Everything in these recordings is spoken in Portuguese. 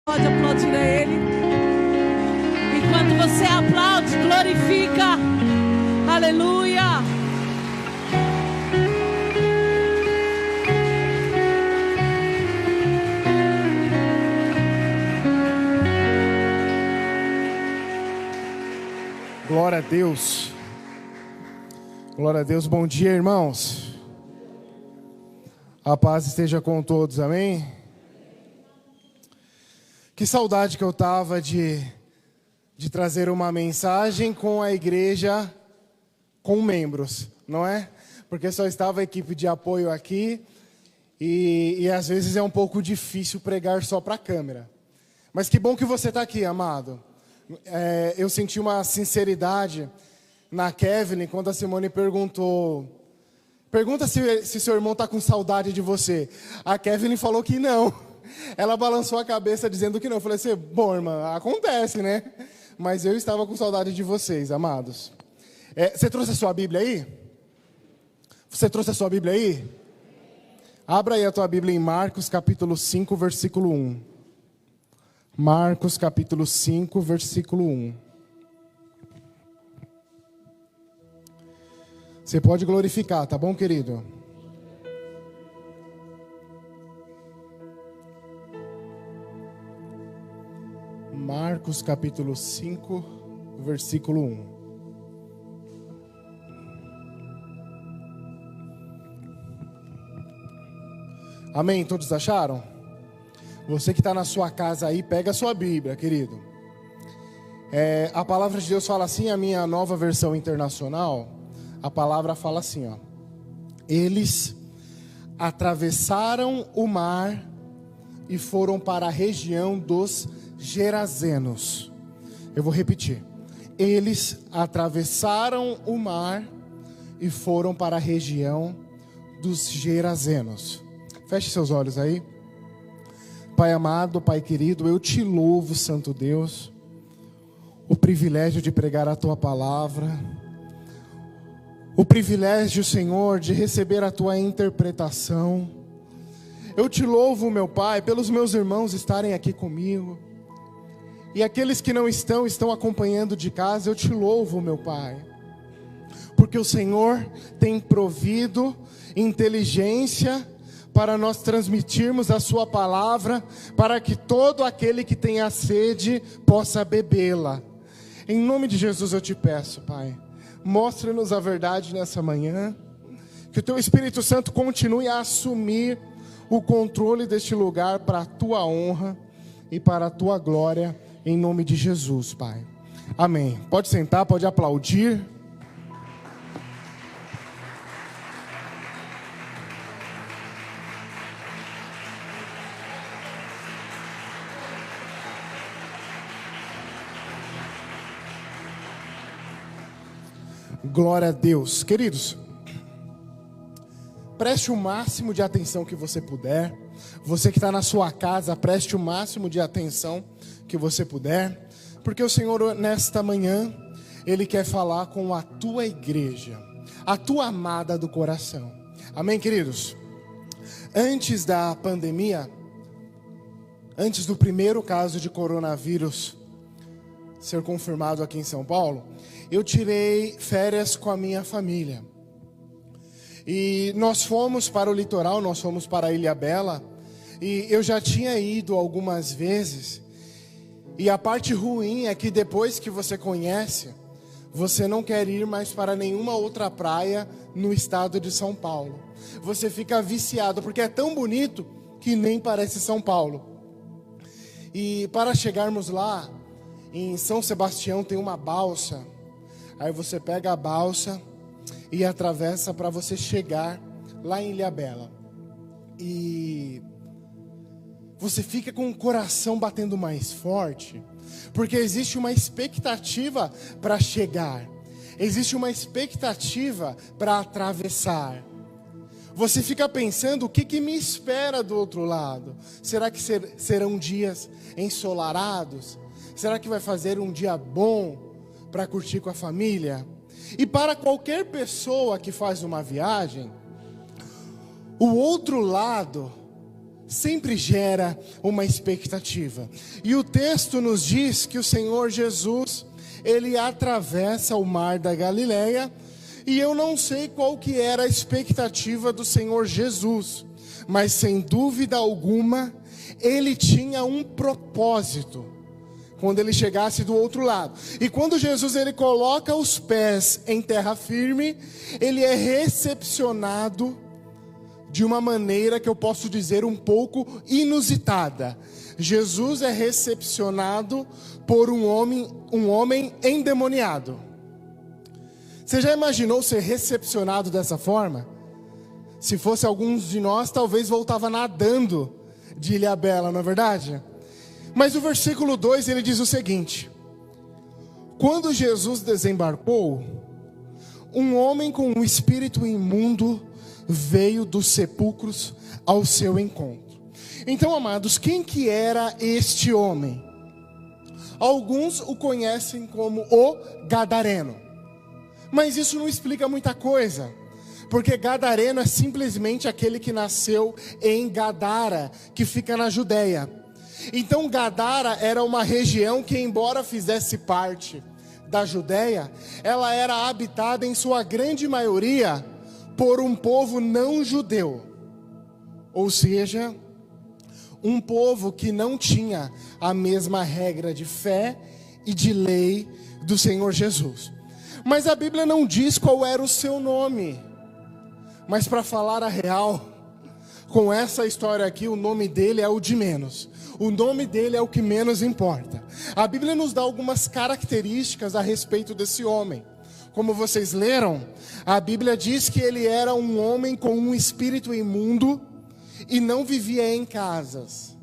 Pode aplaudir a Ele. Enquanto você aplaude, glorifica. Aleluia. Glória a Deus. Glória a Deus. Bom dia, irmãos. A paz esteja com todos, amém? Que saudade que eu tava de trazer uma mensagem com a igreja com membros, não é? Porque só estava a equipe de apoio aqui e às vezes é um pouco difícil pregar só para a câmera. Mas que bom que você está aqui, amado. Eu senti uma sinceridade na Kevin quando a Simone pergunta se seu irmão está com saudade de você. A Kevin falou que não. Ela balançou a cabeça dizendo que não. Eu falei assim, bom, irmã, acontece, né? Mas eu estava com saudade de vocês, amados. Você trouxe a sua Bíblia aí? Você trouxe a sua Bíblia aí? Abra aí a tua Bíblia em Marcos capítulo 5, versículo 1. Marcos capítulo 5, versículo 1. Você pode glorificar, tá bom, querido? Marcos capítulo 5, versículo 1. Amém? Todos acharam? Você que está na sua casa aí, pega a sua Bíblia, querido. A palavra de Deus fala assim, a minha nova versão internacional, a palavra fala assim, ó. Eles atravessaram o mar e foram para a região dos Gerazenos. Eu vou repetir. Eles atravessaram o mar e foram para a região dos Gerazenos. Feche seus olhos aí. Pai amado, Pai querido, eu te louvo, Santo Deus, o privilégio de pregar a Tua palavra, o privilégio, Senhor, de receber a Tua interpretação. Eu te louvo, meu Pai, pelos meus irmãos estarem aqui comigo, e aqueles que não estão acompanhando de casa. Eu te louvo, meu Pai, porque o Senhor tem provido inteligência para nós transmitirmos a sua palavra, para que todo aquele que tenha sede possa bebê-la. Em nome de Jesus eu te peço, Pai, mostre-nos a verdade nessa manhã, que o teu Espírito Santo continue a assumir o controle deste lugar para a tua honra e para a tua glória, em nome de Jesus, Pai. Amém. Pode sentar, pode aplaudir. Glória a Deus. Queridos, preste o máximo de atenção que você puder. Você que está na sua casa, preste o máximo de atenção que você puder, porque o Senhor nesta manhã, Ele quer falar com a tua igreja, a tua amada do coração. Amém, queridos? Antes da pandemia, antes do primeiro caso de coronavírus ser confirmado aqui em São Paulo, eu tirei férias com a minha família. E nós fomos para o litoral, nós fomos para a Ilhabela. E eu já tinha ido algumas vezes. E a parte ruim é que depois que você conhece, você não quer ir mais para nenhuma outra praia no estado de São Paulo. Você fica viciado, porque é tão bonito que nem parece São Paulo. E para chegarmos lá, em São Sebastião tem uma balsa. Aí você pega a balsa e atravessa para você chegar lá em Ilhabela. E você fica com o coração batendo mais forte, porque existe uma expectativa para chegar. Existe uma expectativa para atravessar. Você fica pensando, o que me espera do outro lado? Será que serão dias ensolarados? Será que vai fazer um dia bom para curtir com a família? E para qualquer pessoa que faz uma viagem, o outro lado sempre gera uma expectativa. E o texto nos diz que o Senhor Jesus, ele atravessa o mar da Galileia, e eu não sei qual que era a expectativa do Senhor Jesus, mas sem dúvida alguma, ele tinha um propósito, quando ele chegasse do outro lado. E quando Jesus ele coloca os pés em terra firme, ele é recepcionado de uma maneira que eu posso dizer um pouco inusitada. Jesus é recepcionado por um homem endemoniado. Você já imaginou ser recepcionado dessa forma? Se fosse alguns de nós, talvez voltava nadando de Ilhabela, não é verdade? Mas o versículo 2, ele diz o seguinte: quando Jesus desembarcou, um homem com um espírito imundo veio dos sepulcros ao seu encontro. Então, amados, quem que era este homem? Alguns o conhecem como o Gadareno, mas isso não explica muita coisa, porque Gadareno é simplesmente aquele que nasceu em Gadara, que fica na Judeia. Então Gadara era uma região que, embora fizesse parte da Judeia, ela era habitada em sua grande maioria por um povo não judeu, ou seja, um povo que não tinha a mesma regra de fé e de lei do Senhor Jesus. Mas a Bíblia não diz qual era o seu nome, mas para falar a real, com essa história aqui, o nome dele é o de menos. O nome dele é o que menos importa. A Bíblia nos dá algumas características a respeito desse homem. Como vocês leram, a Bíblia diz que ele era um homem com um espírito imundo e não vivia em casas.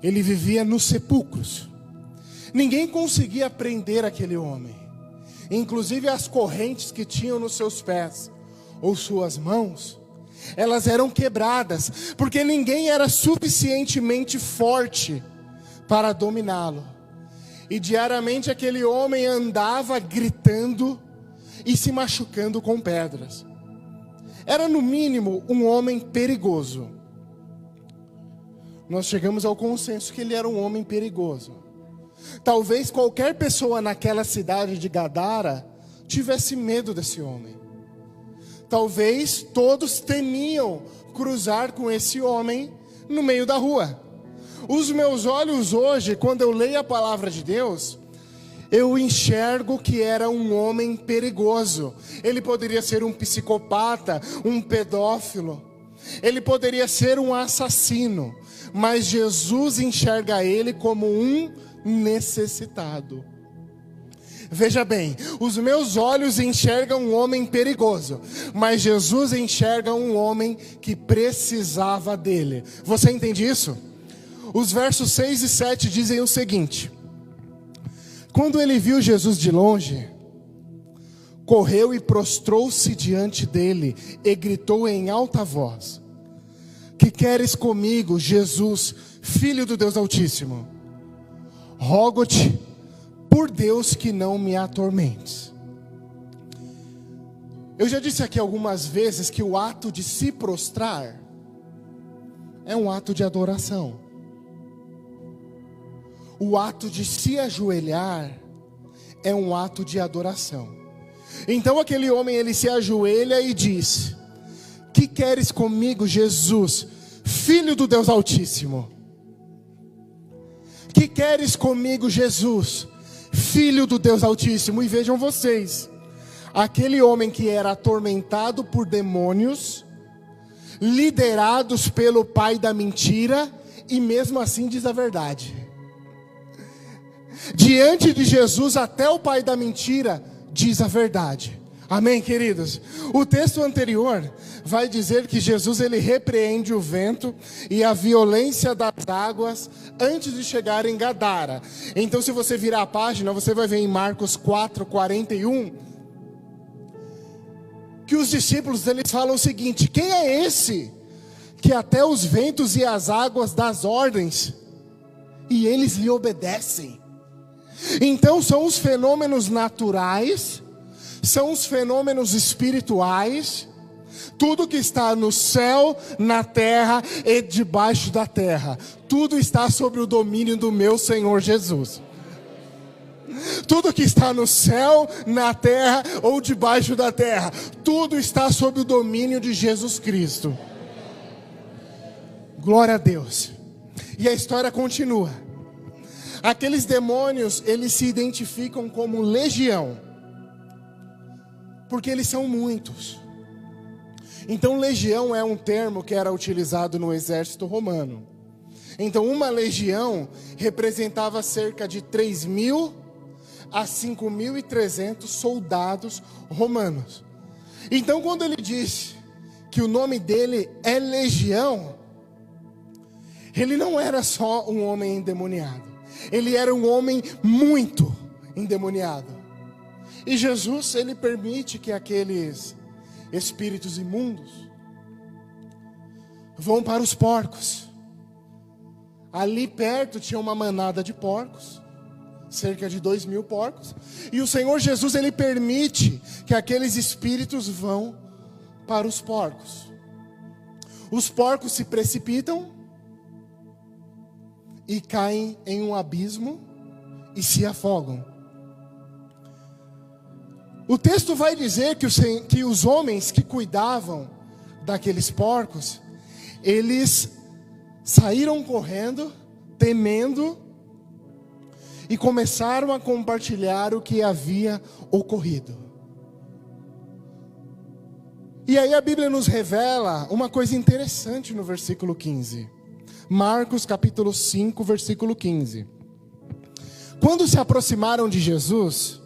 Ele vivia nos sepulcros. Ninguém conseguia prender aquele homem. Inclusive as correntes que tinham nos seus pés ou suas mãos, elas eram quebradas, porque ninguém era suficientemente forte para dominá-lo. E diariamente aquele homem andava gritando e se machucando com pedras. Era no mínimo um homem perigoso. Nós chegamos ao consenso que ele era um homem perigoso. Talvez qualquer pessoa naquela cidade de Gadara tivesse medo desse homem. Talvez todos temiam cruzar com esse homem no meio da rua. Os meus olhos hoje, quando eu leio a palavra de Deus, eu enxergo que era um homem perigoso. Ele poderia ser um psicopata, um pedófilo. Ele poderia ser um assassino. Mas Jesus enxerga ele como um necessitado. Veja bem, os meus olhos enxergam um homem perigoso, mas Jesus enxerga um homem que precisava dele. Você entende isso? Os versos 6 e 7 dizem o seguinte: quando ele viu Jesus de longe, correu e prostrou-se diante dele e gritou em alta voz: que queres comigo, Jesus, Filho do Deus Altíssimo? Rogo-te por Deus que não me atormentes. Eu já disse aqui algumas vezes que o ato de se prostrar é um ato de adoração. O ato de se ajoelhar é um ato de adoração. Então aquele homem, ele se ajoelha e diz: que queres comigo, Jesus, Filho do Deus Altíssimo? Que queres comigo, Jesus, Filho do Deus Altíssimo? E vejam vocês, aquele homem que era atormentado por demônios, liderados pelo pai da mentira, e mesmo assim diz a verdade. Diante de Jesus, até o pai da mentira diz a verdade. Amém, queridos? O texto anterior vai dizer que Jesus, ele repreende o vento e a violência das águas antes de chegar em Gadara. Então, se você virar a página, você vai ver em Marcos 4:41 que os discípulos, eles falam o seguinte: quem é esse que até os ventos e as águas dão ordens e eles lhe obedecem? Então são os fenômenos naturais, são os fenômenos espirituais Tudo que está no céu, na terra e debaixo da terra, tudo está sob o domínio do meu Senhor Jesus. Tudo que está no céu, na terra ou debaixo da terra, tudo está sob o domínio de Jesus Cristo. Glória a Deus. E a história continua. Aqueles demônios, eles se identificam como legião, porque eles são muitos. Então legião é um termo que era utilizado no exército romano. Então uma legião representava cerca de 3.000 a 5.300 soldados romanos. Então quando ele disse que o nome dele é legião, ele não era só um homem endemoniado, ele era um homem muito endemoniado. E Jesus, ele permite que aqueles espíritos imundos vão para os porcos. Ali perto tinha uma manada de porcos, cerca de 2.000 porcos, e o Senhor Jesus, ele permite que aqueles espíritos vão para os porcos. Os porcos se precipitam e caem em um abismo e se afogam. O texto vai dizer que os homens que cuidavam daqueles porcos, eles saíram correndo, temendo, e começaram a compartilhar o que havia ocorrido. E aí a Bíblia nos revela uma coisa interessante no versículo 15. Marcos capítulo 5, versículo 15. Quando se aproximaram de Jesus,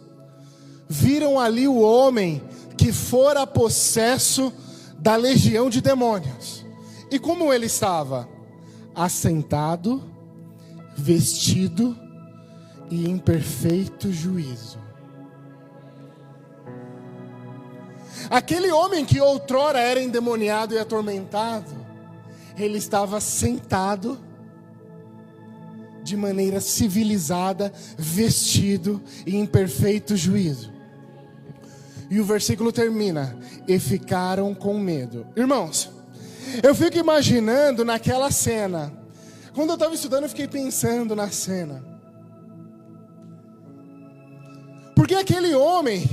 viram ali o homem que fora possesso da legião de demônios. E como ele estava? Assentado, vestido e em perfeito juízo. Aquele homem que outrora era endemoniado e atormentado, ele estava sentado de maneira civilizada, vestido e em perfeito juízo. E o versículo termina: e ficaram com medo. Irmãos, eu fico imaginando naquela cena. Quando eu estava estudando, eu fiquei pensando na cena. Porque aquele homem,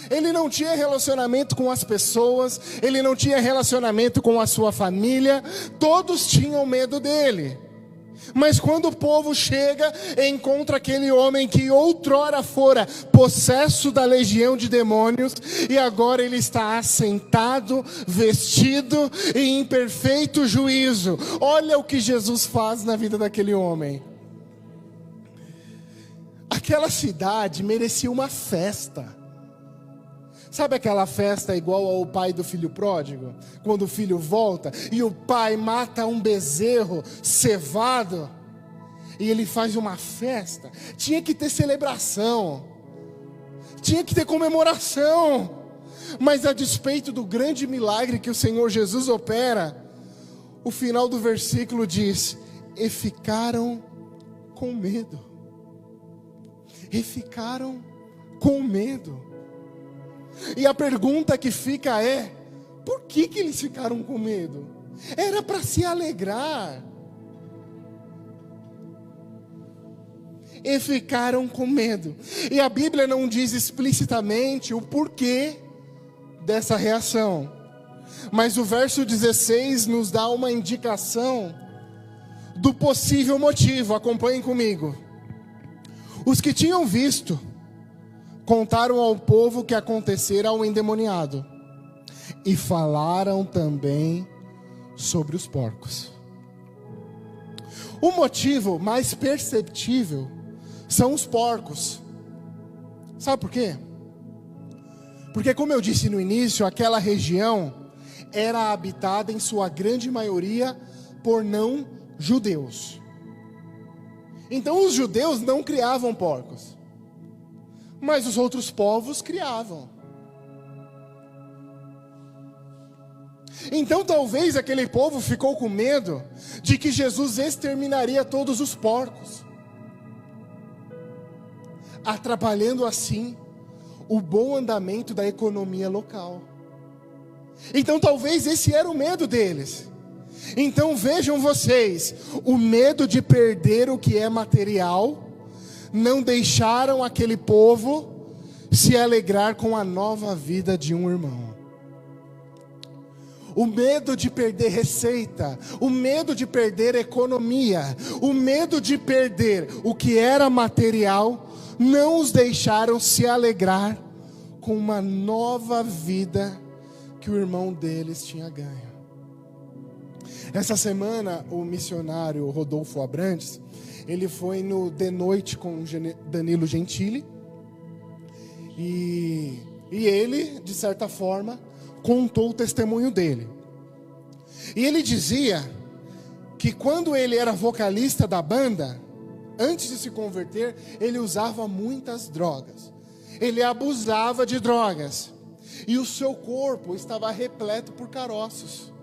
ele não tinha relacionamento com as pessoas, ele não tinha relacionamento com a sua família, todos tinham medo dele. Mas quando o povo chega e encontra aquele homem que outrora fora possesso da legião de demônios, e agora ele está assentado, vestido e em perfeito juízo, olha o que Jesus faz na vida daquele homem. Aquela cidade merecia uma festa. Sabe aquela festa igual ao pai do filho pródigo? Quando o filho volta e o pai mata um bezerro cevado e ele faz uma festa. Tinha que ter celebração, tinha que ter comemoração. Mas a despeito do grande milagre que o Senhor Jesus opera, o final do versículo diz: e ficaram com medo. E ficaram com medo. E a pergunta que fica é: por que eles ficaram com medo? Era para se alegrar. E ficaram com medo. E a Bíblia não diz explicitamente o porquê dessa reação, mas o verso 16 nos dá uma indicação do possível motivo. Acompanhem comigo. Os que tinham visto contaram ao povo o que acontecera ao endemoniado, e falaram também sobre os porcos. O motivo mais perceptível são os porcos. Sabe por quê? Porque, como eu disse no início, aquela região era habitada em sua grande maioria por não judeus. Então os judeus não criavam porcos, mas os outros povos criavam. Então talvez aquele povo ficou com medo de que Jesus exterminaria todos os porcos, atrapalhando assim o bom andamento da economia local. Então talvez esse era o medo deles. Então vejam vocês, o medo de perder o que é material não deixaram aquele povo se alegrar com a nova vida de um irmão. O medo de perder receita, o medo de perder economia, o medo de perder o que era material, não os deixaram se alegrar com uma nova vida que o irmão deles tinha ganho. Essa semana, o missionário Rodolfo Abrantes, ele foi no De Noite com Danilo Gentili, e ele, de certa forma, contou o testemunho dele. E ele dizia que quando ele era vocalista da banda, antes de se converter, ele usava muitas drogas. Ele abusava de drogas. E o seu corpo estava repleto por caroços.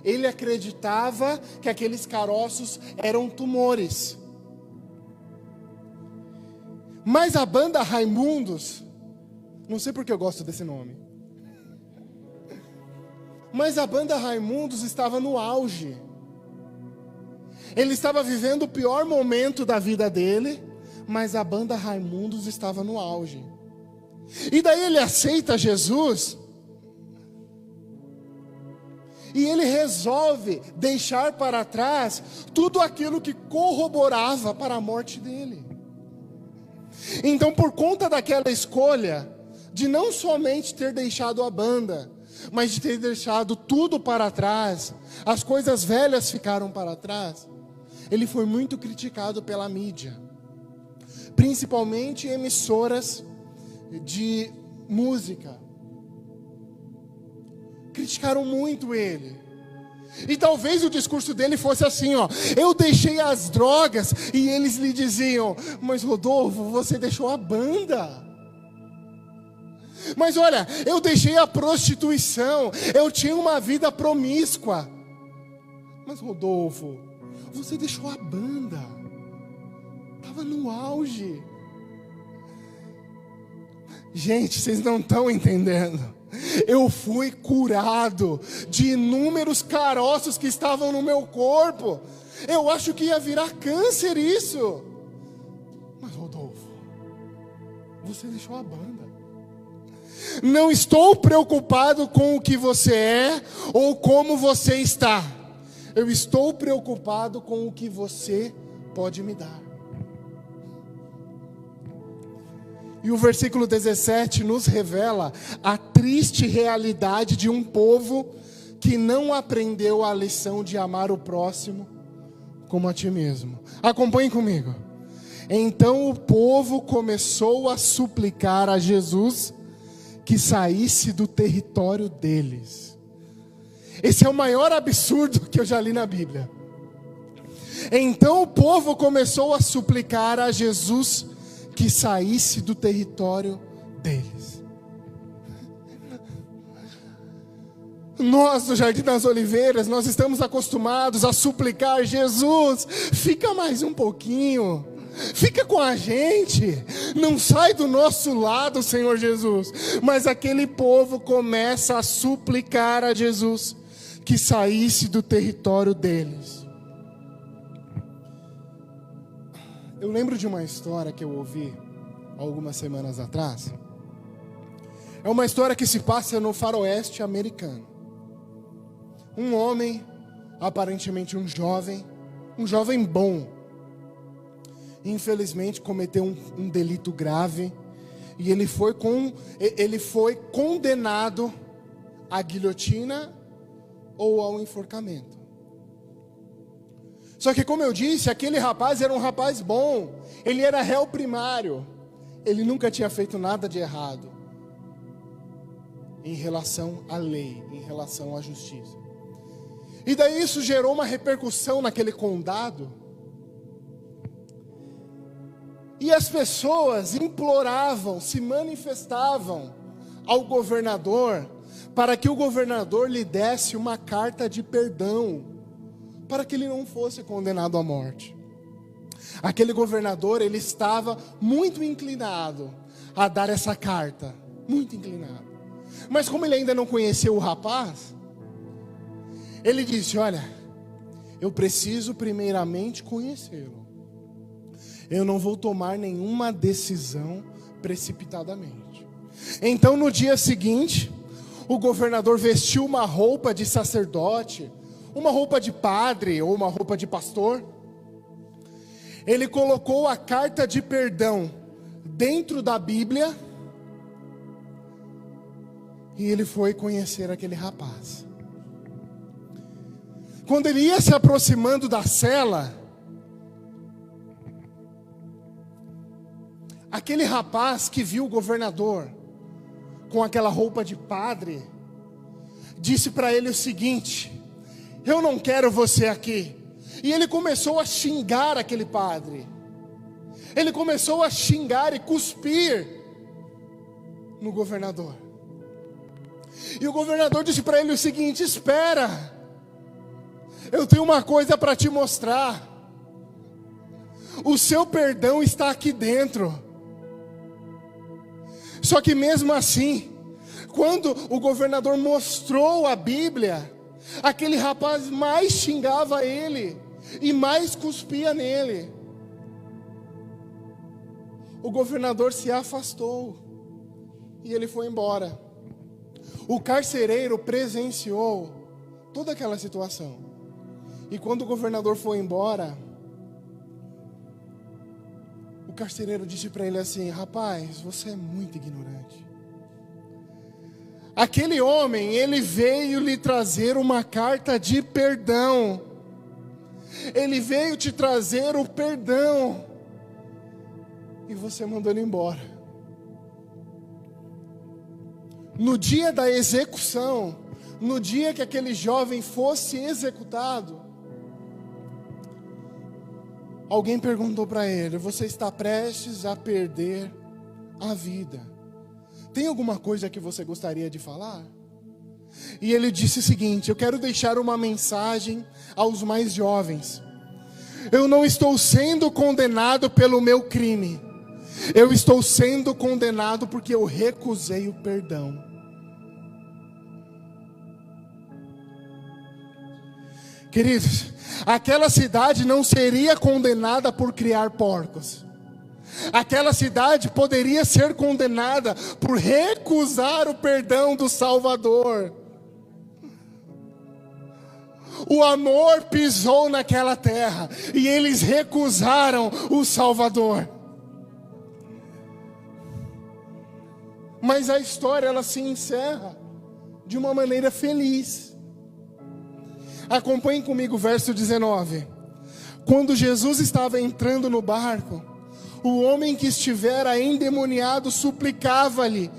Ele acreditava que aqueles caroços eram tumores. Mas a banda Raimundos, não sei porque eu gosto desse nome, mas a banda Raimundos estava no auge. Ele estava vivendo o pior momento da vida dele, mas a banda Raimundos estava no auge. E daí ele aceita Jesus, e ele resolve deixar para trás tudo aquilo que corroborava para a morte dele. Então, por conta daquela escolha, de não somente ter deixado a banda, mas de ter deixado tudo para trás, as coisas velhas ficaram para trás, ele foi muito criticado pela mídia, principalmente emissoras de música. Criticaram muito ele. E talvez o discurso dele fosse assim, eu deixei as drogas, e eles lhe diziam, mas Rodolfo, você deixou a banda. Mas olha, eu deixei a prostituição, eu tinha uma vida promíscua. Mas Rodolfo, você deixou a banda, estava no auge. Gente, vocês não estão entendendo. Eu fui curado de inúmeros caroços que estavam no meu corpo. Eu acho que ia virar câncer isso. Mas Rodolfo, você deixou a banda. Não estou preocupado com o que você é ou como você está. Eu estou preocupado com o que você pode me dar. E o versículo 17 nos revela a triste realidade de um povo que não aprendeu a lição de amar o próximo como a ti mesmo. Acompanhe comigo. Então o povo começou a suplicar a Jesus que saísse do território deles. Esse é o maior absurdo que eu já li na Bíblia. Então o povo começou a suplicar a Jesus que saísse do território deles. Nós do Jardim das Oliveiras, nós estamos acostumados a suplicar, Jesus, fica mais um pouquinho, fica com a gente, não sai do nosso lado, Senhor Jesus. Mas aquele povo começa a suplicar a Jesus que saísse do território deles. Eu lembro de uma história que eu ouvi algumas semanas atrás. É uma história que se passa no faroeste americano. Um homem, aparentemente um jovem bom, infelizmente cometeu um delito grave, e ele foi condenado à guilhotina ou ao enforcamento. Só que, como eu disse, aquele rapaz era um rapaz bom. Ele era réu primário. Ele nunca tinha feito nada de errado em relação à lei, em relação à justiça. E daí isso gerou uma repercussão naquele condado. E as pessoas imploravam, se manifestavam ao governador, para que o governador lhe desse uma carta de perdão, para que ele não fosse condenado à morte. Aquele governador, ele estava muito inclinado a dar essa carta, muito inclinado. Mas como ele ainda não conheceu o rapaz, ele disse: olha, eu preciso primeiramente conhecê-lo. Eu não vou tomar nenhuma decisão precipitadamente. Então no dia seguinte, o governador vestiu uma roupa de sacerdote, uma roupa de padre ou uma roupa de pastor. Ele colocou a carta de perdão dentro da Bíblia e ele foi conhecer aquele rapaz. Quando ele ia se aproximando da cela, aquele rapaz que viu o governador com aquela roupa de padre, disse para ele o seguinte: eu não quero você aqui. E ele começou a xingar aquele padre. Ele começou a xingar e cuspir no governador. E o governador disse para ele o seguinte: espera, eu tenho uma coisa para te mostrar. O seu perdão está aqui dentro. Só que mesmo assim, quando o governador mostrou a Bíblia, aquele rapaz mais xingava ele e mais cuspia nele. O governador se afastou e ele foi embora. O carcereiro presenciou toda aquela situação. E quando o governador foi embora, o carcereiro disse para ele assim: rapaz, você é muito ignorante. Aquele homem, ele veio lhe trazer uma carta de perdão. Ele veio te trazer o perdão. E você mandou ele embora. No dia da execução, no dia que aquele jovem fosse executado, alguém perguntou para ele: você está prestes a perder a vida. Tem alguma coisa que você gostaria de falar? E ele disse o seguinte: eu quero deixar uma mensagem aos mais jovens. Eu não estou sendo condenado pelo meu crime. Eu estou sendo condenado porque eu recusei o perdão. Queridos, aquela cidade não seria condenada por criar porcos. Aquela cidade poderia ser condenada por recusar o perdão do Salvador. O amor pisou naquela terra e eles recusaram o Salvador. Mas a história, ela se encerra de uma maneira feliz. Acompanhem comigo o verso 19. Quando Jesus estava entrando no barco, o homem que estivera endemoniado suplicava-lhe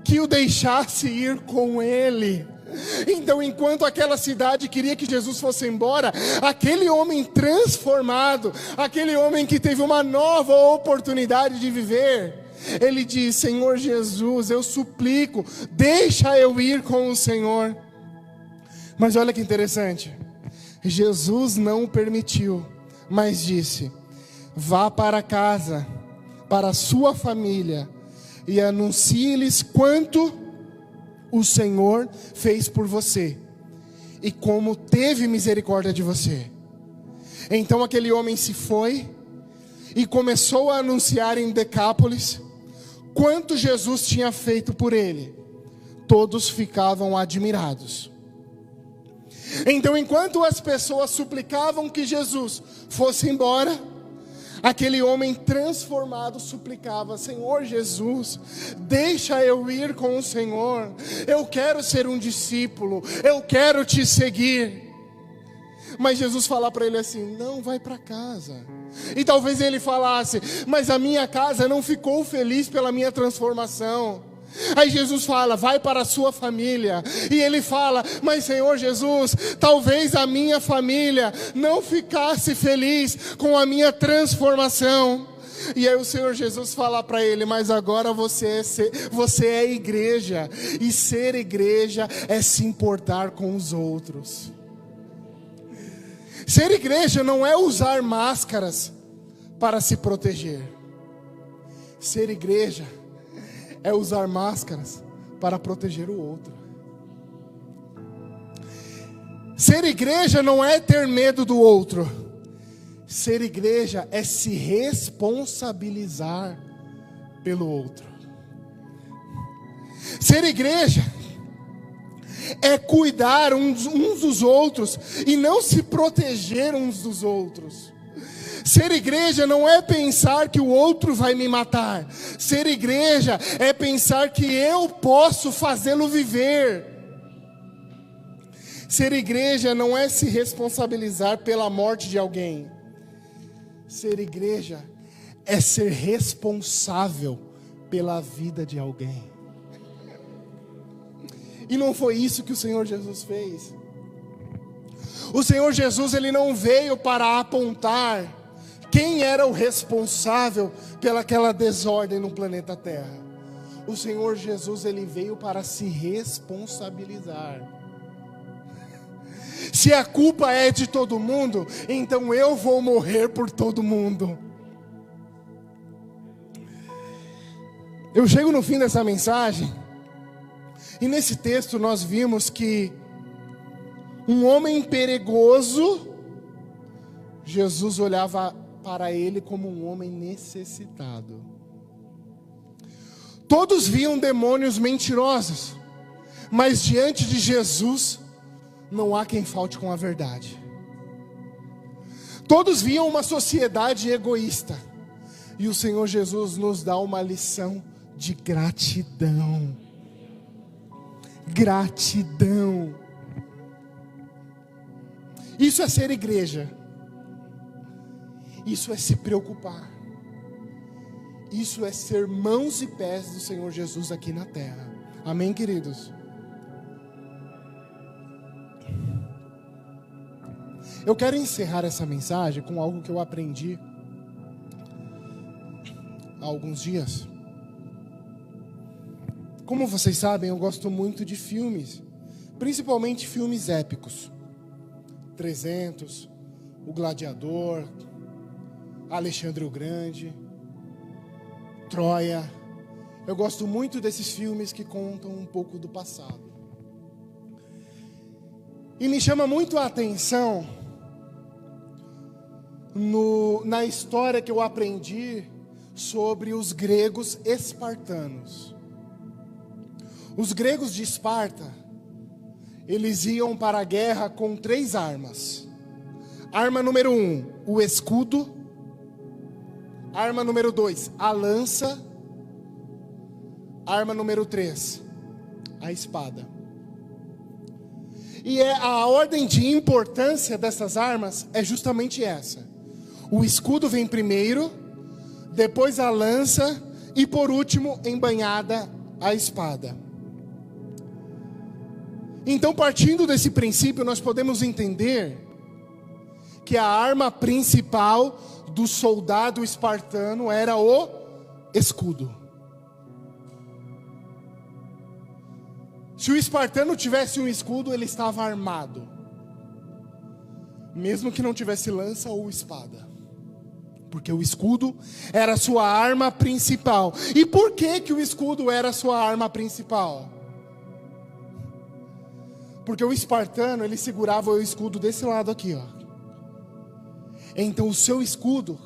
que o deixasse ir com ele. Então, enquanto aquela cidade queria que Jesus fosse embora, aquele homem transformado, aquele homem que teve uma nova oportunidade de viver, ele diz: Senhor Jesus, eu suplico, deixa eu ir com o Senhor. Mas olha que interessante, Jesus não o permitiu, mas disse: vá para casa, para a sua família, e anuncie-lhes quanto o Senhor fez por você, e como teve misericórdia de você. Então aquele homem se foi, e começou a anunciar em Decápolis quanto Jesus tinha feito por ele. Todos ficavam admirados. Então, enquanto as pessoas suplicavam que Jesus fosse embora, aquele homem transformado suplicava: Senhor Jesus, deixa eu ir com o Senhor. Eu quero ser um discípulo, eu quero te seguir. Mas Jesus fala para ele assim: não, vai para casa. E talvez ele falasse: mas a minha casa não ficou feliz pela minha transformação. Aí Jesus fala: vai para a sua família. E ele fala: mas Senhor Jesus, talvez a minha família não ficasse feliz com a minha transformação. E aí o Senhor Jesus fala para ele: mas agora você é igreja. E ser igreja é se importar com os outros. Ser igreja não é usar máscaras para se proteger. Ser igreja é usar máscaras para proteger o outro. Ser igreja não é ter medo do outro. Ser igreja é se responsabilizar pelo outro. Ser igreja é cuidar uns dos outros e não se proteger uns dos outros. Ser igreja não é pensar que o outro vai me matar. Ser igreja é pensar que eu posso fazê-lo viver. Ser igreja não é se responsabilizar pela morte de alguém. Ser igreja é ser responsável pela vida de alguém. E não foi isso que o Senhor Jesus fez. O Senhor Jesus, ele não veio para apontar quem era o responsável pelaquela desordem no planeta Terra. O Senhor Jesus, ele veio para se responsabilizar. Se a culpa é de todo mundo, então eu vou morrer por todo mundo. Eu chego no fim dessa mensagem, e nesse texto nós vimos que um homem perigoso, Jesus olhava para ele como um homem necessitado. Todos viam demônios mentirosos, mas diante de Jesus, não há quem falte com a verdade. Todos viam uma sociedade egoísta, e o Senhor Jesus nos dá uma lição de gratidão. Gratidão. Isso é ser igreja. Isso é se preocupar. Isso é ser mãos e pés do Senhor Jesus aqui na terra. Amém, queridos? Eu quero encerrar essa mensagem com algo que eu aprendi há alguns dias. Como vocês sabem, eu gosto muito de filmes, principalmente filmes épicos. 300, O Gladiador, Alexandre o Grande, Troia. Eu gosto muito desses filmes que contam um pouco do passado. E me chama muito a atenção na história que eu aprendi sobre os gregos espartanos. Os gregos de Esparta, eles iam para a guerra com 3 armas. Arma número 1, o escudo. Arma número 2, a lança. Arma número 3, a espada. E a ordem de importância dessas armas é justamente essa. O escudo vem primeiro, depois a lança e por último, embanhada, a espada. Então, partindo desse princípio, nós podemos entender que a arma principal do soldado espartano era o escudo. Se o espartano tivesse um escudo, ele estava armado, mesmo que não tivesse lança ou espada, porque o escudo era a sua arma principal. E por que o escudo era a sua arma principal? Porque o espartano, ele segurava o escudo desse lado aqui, ó. Então o seu escudo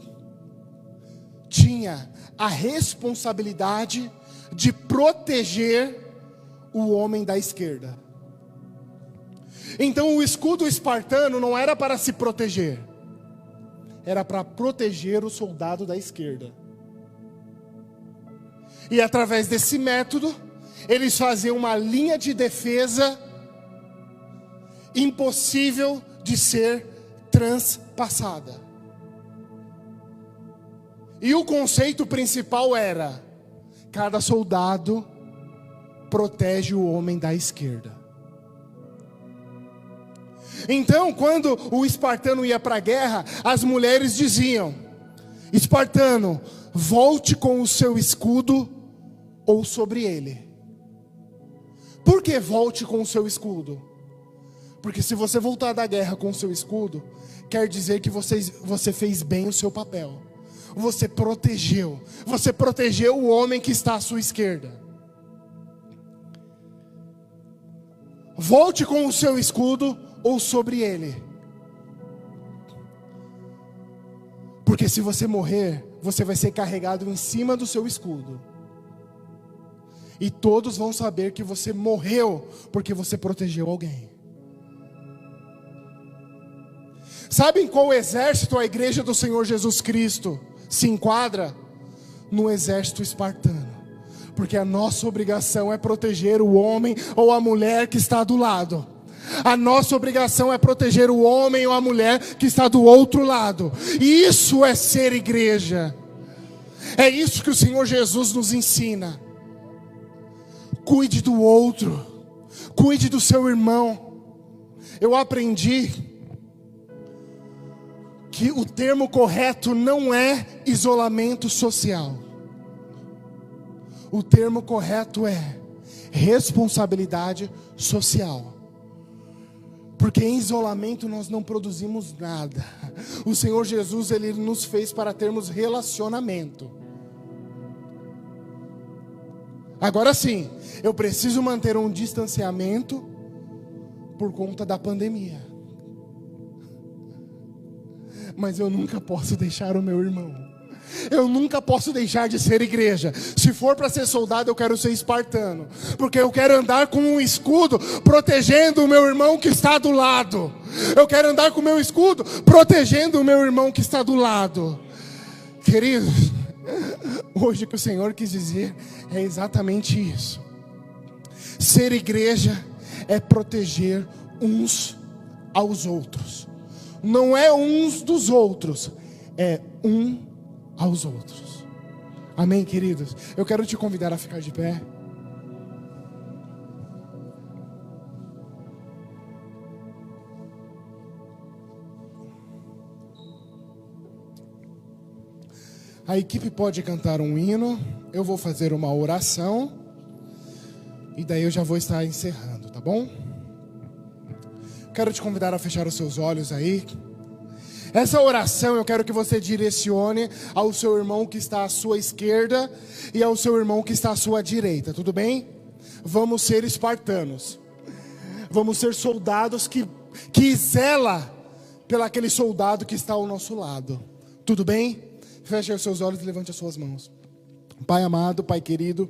tinha a responsabilidade de proteger o homem da esquerda. Então o escudo espartano não era para se proteger, era para proteger o soldado da esquerda. E através desse método, eles faziam uma linha de defesa impossível de ser transpassada. E o conceito principal era: cada soldado protege o homem da esquerda. Então, quando o espartano ia para a guerra, as mulheres diziam: espartano, volte com o seu escudo ou sobre ele. Por que volte com o seu escudo? Porque se você voltar da guerra com o seu escudo, quer dizer que você fez bem o seu papel. Você protegeu o homem que está à sua esquerda. volte com o seu escudo ou sobre ele. Porque se você morrer, você vai ser carregado em cima do seu escudo. E todos vão saber que você morreu porque você protegeu alguém. Sabe em qual exército a igreja do Senhor Jesus Cristo se enquadra? No exército espartano. Porque a nossa obrigação é proteger o homem ou a mulher que está do lado. A nossa obrigação é proteger o homem ou a mulher que está do outro lado. E isso é ser igreja. É isso que o Senhor Jesus nos ensina. Cuide do outro. Cuide do seu irmão. Eu aprendi que o termo correto não é isolamento social. O termo correto é responsabilidade social. Porque em isolamento nós não produzimos nada. O Senhor Jesus, Ele nos fez para termos relacionamento. Agora sim, eu preciso manter um distanciamento por conta da pandemia. Mas eu nunca posso deixar o meu irmão. Eu nunca posso deixar de ser igreja. Se for para ser soldado, eu quero ser espartano. Porque eu quero andar com um escudo protegendo o meu irmão que está do lado. Eu quero andar com o meu escudo protegendo o meu irmão que está do lado. Queridos, hoje o que o Senhor quis dizer é exatamente isso. Ser igreja é proteger uns aos outros. Não é uns dos outros, é um aos outros. Amém, queridos? Eu quero te convidar a ficar de pé. A equipe pode cantar um hino. Eu vou fazer uma oração. E daí eu já vou estar encerrando, tá bom? Quero te convidar a fechar os seus olhos aí. Essa oração eu quero que você direcione ao seu irmão que está à sua esquerda e ao seu irmão que está à sua direita, tudo bem? Vamos ser espartanos. Vamos ser soldados que zela pelo aquele soldado que está ao nosso lado. Tudo bem? Feche os seus olhos e levante as suas mãos. Pai amado, Pai querido,